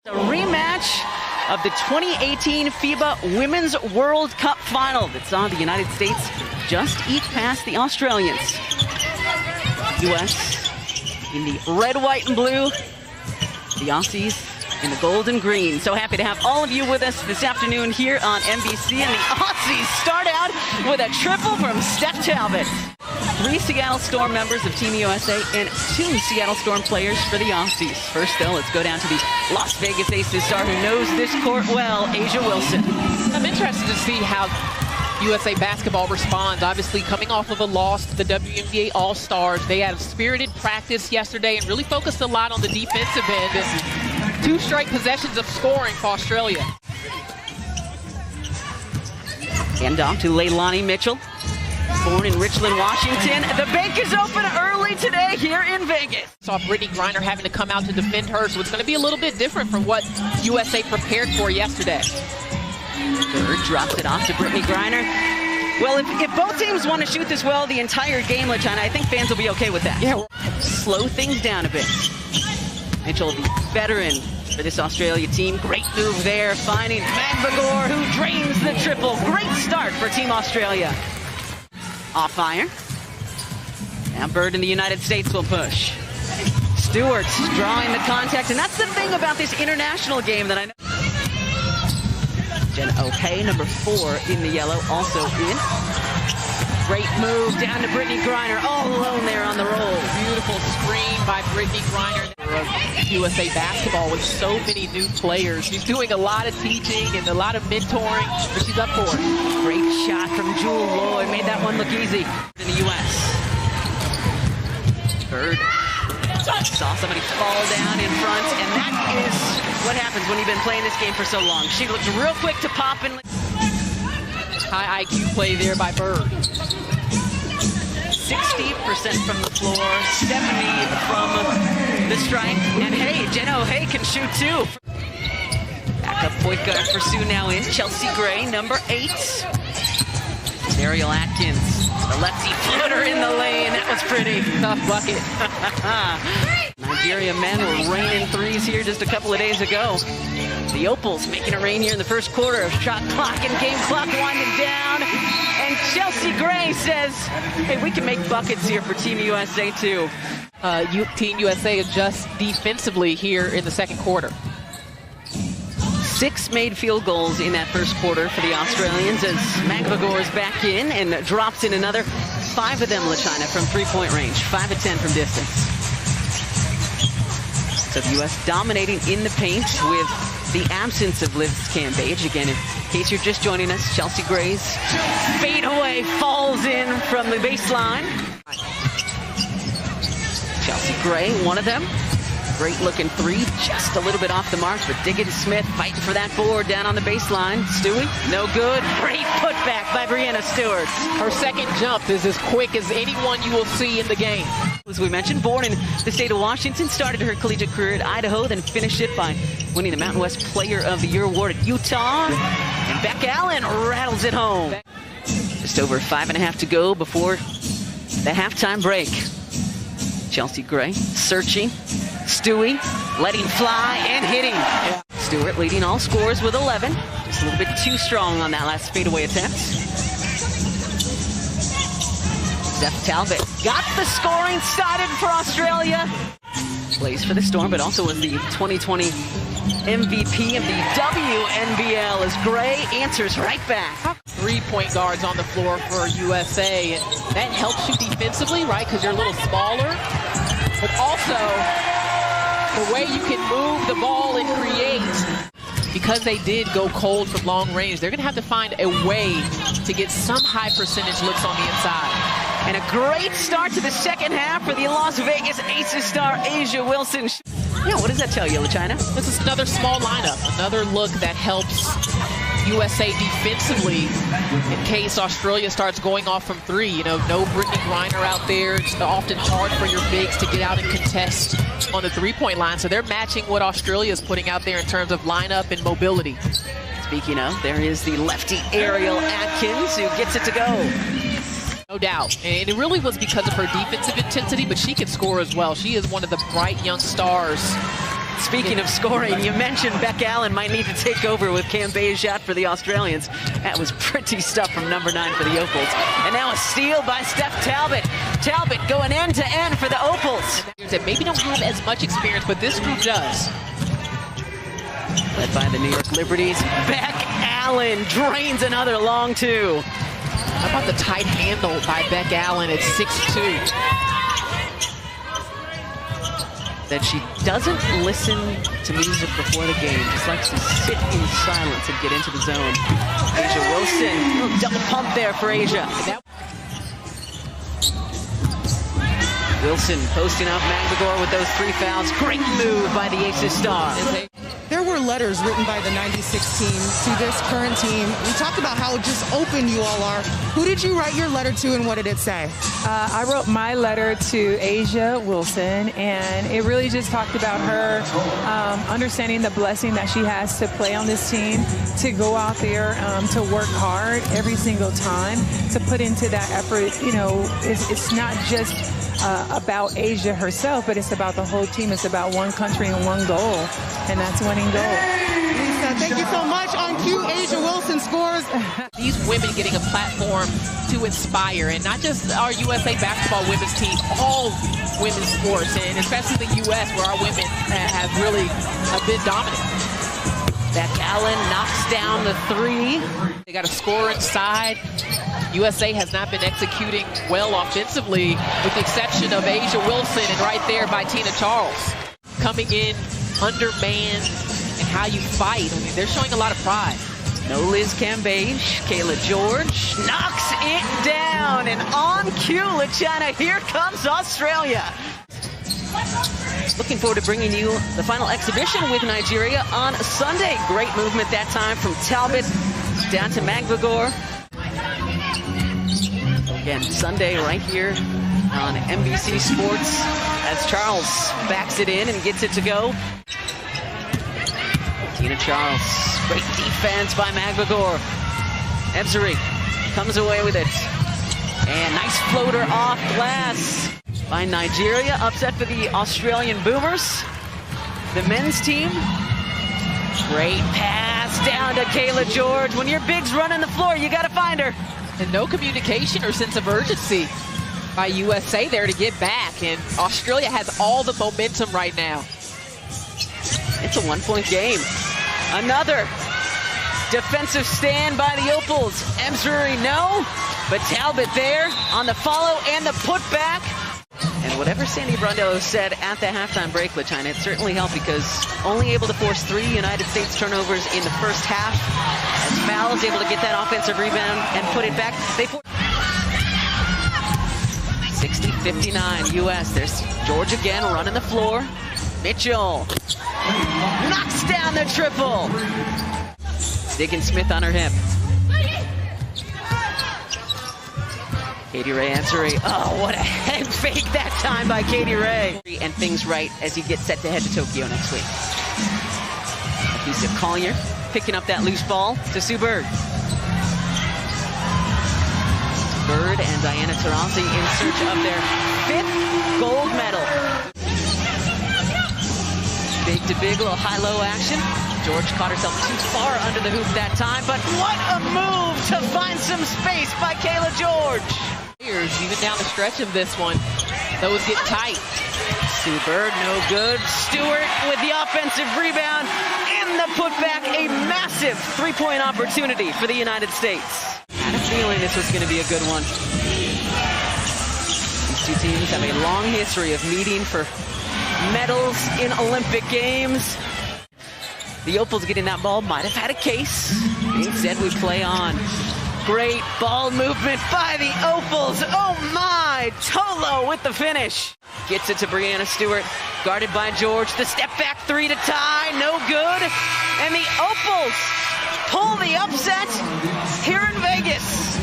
A rematch of the 2018 FIBA Women's World Cup Final that saw the United States just eke past the Australians. U.S. in the red, white, and blue. The Aussies in the gold and green. So happy to have all of you with us this afternoon here on NBC. And the Aussies start out with a triple from Steph Talbot. 3 Seattle Storm members of Team USA and 2 Seattle Storm players for the Aussies. First, though, let's go down to the Las Vegas Aces star who knows this court well, A'ja Wilson. I'm interested to see how USA basketball responds. Obviously, coming off of a loss to the WNBA All-Stars, they had a spirited practice yesterday and really focused a lot on the defensive end. And 2 straight possessions of scoring for Australia. Hand off to Leilani Mitchell. Born in Richland, Washington. The bank is open early today here in Vegas. Saw Brittney Griner having to come out to defend her, so it's going to be a little bit different from what USA prepared for yesterday. Bird drops it off to Brittney Griner. Well, if both teams want to shoot this well the entire game, LaChina, I think fans will be okay with that. Yeah. Slow things down a bit. Mitchell, the veteran for this Australia team. Great move there, finding Magbegor, who drains the triple. Great start for Team Australia. Off iron. Now Bird in the United States will push. Stewart drawing the contact, and that's the thing about this international game that I know. Jen O'Hay, number 4 in the yellow, also in. Great move down to Brittney Griner, all alone there on the roll. Beautiful screen by Brittney Griner. USA basketball with so many new players. She's doing a lot of teaching and a lot of mentoring, but she's up for it. Great shot from Jewell Loyd, made that one look easy in the U.S. Bird saw somebody fall down in front, and that is what happens when you've been playing this game for so long. She looked real quick to pop and... High IQ play there by Bird. 60% from the floor, 70 from the strike, and hey, Jen O'Hay can shoot too. Backup point guard for Sioux now in. Chelsea Gray, number 8. Ariel Atkins, the lefty floater in the lane. That was pretty. Tough bucket. Nigeria men were raining threes here just a couple of days ago. The Opals making it rain here in the first quarter. Shot clock and game clock winding down. And Chelsea Gray says, hey, we can make buckets here for Team USA too. Team USA adjusts defensively here in the second quarter. 6 made field goals in that first quarter for the Australians as Magbegor is back in and drops in another 5 of them, LaChina, from 3-point range. 5 of 10 from distance. So the U.S. dominating in the paint with the absence of Liz Cambage. Again, in case you're just joining us, Chelsea Gray's fadeaway falls in from the baseline. Chelsea Gray, one of them. Great looking 3, just a little bit off the mark, but Diggins Smith fighting for that board down on the baseline. Stewie, no good. Great putback by Breanna Stewart. Her second jump is as quick as anyone you will see in the game. As we mentioned, born in the state of Washington, started her collegiate career at Idaho, then finished it by winning the Mountain West Player of the Year award at Utah. And Beck Allen rattles it home. Just over 5.5 to go before the halftime break. Chelsea Gray searching. Stewie letting fly and hitting. Yeah. Stewart leading all scores with 11. Just a little bit too strong on that last fadeaway attempt. Steph Talbot got the scoring started for Australia. Plays for the Storm, but also was the 2020 MVP of the WNBL as Gray answers right back. 3-point guards on the floor for USA, and that helps you defensively, right? Because you're a little smaller, but also the way you can move the ball and create. Because they did go cold from long range, they're going to have to find a way to get some high percentage looks on the inside. And a great start to the second half for the Las Vegas Aces star, A'ja Wilson. Yeah, what does that tell you, LaChina? This is another small lineup, another look that helps USA defensively in case Australia starts going off from 3. You know, no Brittney Griner out there. It's often hard for your bigs to get out and contest on the 3-point line. So they're matching what Australia is putting out there in terms of lineup and mobility. Speaking of, there is the lefty Ariel Atkins who gets it to go. No doubt. And it really was because of her defensive intensity, but she can score as well. She is one of the bright young stars Speaking of scoring, you mentioned Beck Allen might need to take over with Cam Bay's shot for the Australians. That was pretty stuff from number 9 for the Opals. And now a steal by Steph Talbot. Talbot going end to end for the Opals. That maybe don't have as much experience, but this group does. Led by the New York Liberties. Beck Allen drains another long 2. How about the tight handle by Beck Allen at 6'2"? That she doesn't listen to music before the game. Just likes to sit in silence and get into the zone. A'ja Wilson, little double pump there for A'ja. Wilson posting up Magbegor with those 3 fouls. Great move by the Aces star. There were letters written by the 96 team to this current team. We talked about how just open you all are. Who did you write your letter to and what did it say? I wrote my letter to A'ja Wilson, and it really just talked about her understanding the blessing that she has to play on this team, to go out there, to work hard every single time, to put into that effort. You know, it's not just about A'ja herself, but it's about the whole team. It's about one country and one goal, and that's winning gold. Lisa, thank you so much. On cue, A'ja Wilson scores. These women getting a platform to inspire, and not just our USA basketball women's team, all women's sports, and especially the U.S., where our women have really been dominant. Beck Allen knocks down the 3. They got a score inside. USA has not been executing well offensively, with the exception of A'ja Wilson, and right there by Tina Charles. Coming in undermanned, and how you fight. I mean, they're showing a lot of pride. No Liz Cambage. Kayla George knocks it down, and on cue, LaChina, here comes Australia. Looking forward to bringing you the final exhibition with Nigeria on Sunday. Great movement that time from Talbot down to Magbegor. Again, Sunday right here on NBC Sports as Charles backs it in and gets it to go. Tina Charles, great defense by Magbegor. Ebzery comes away with it. And nice floater off glass by Nigeria. Upset for the Australian Boomers. The men's team. Great pass down to Kayla George. When your big's running the floor, you got to find her. And no communication or sense of urgency by USA there to get back. And Australia has all the momentum right now. It's a 1-point game. Another defensive stand by the Opals. Ebzery, no. But Talbot there on the follow and the putback. And whatever Sandy Brondello said at the halftime break, LaChina, it certainly helped because only able to force 3 United States turnovers in the first half. As Fowles able to get that offensive rebound and put it back. They 60-59 U.S. There's George again running the floor. Mitchell knocks down the triple. Diggin Smith on her hip. Katie Ray Ebzery. Oh, what a head fake that time by Katie Ray. And things right as he gets set to head to Tokyo next week. Lisa Collier picking up that loose ball to Sue Bird. Bird and Diana Taurasi in search of their 5th gold medal. Big to big, little high-low action. George caught herself too far under the hoop that time, but what a move to find some space by Kayla George. Even down the stretch of this one, those get tight. Sue Bird, no good. Stewart with the offensive rebound and the putback. A massive 3-point opportunity for the United States. I had a feeling this was going to be a good one. These two teams have a long history of meeting for medals in Olympic Games. The Opals getting that ball might have had a case. Instead, we play on. Great ball movement by the Opals. Oh my, Tolo with the finish. Gets it to Breanna Stewart, guarded by George. The step back 3 to tie, no good. And the Opals pull the upset here in Vegas.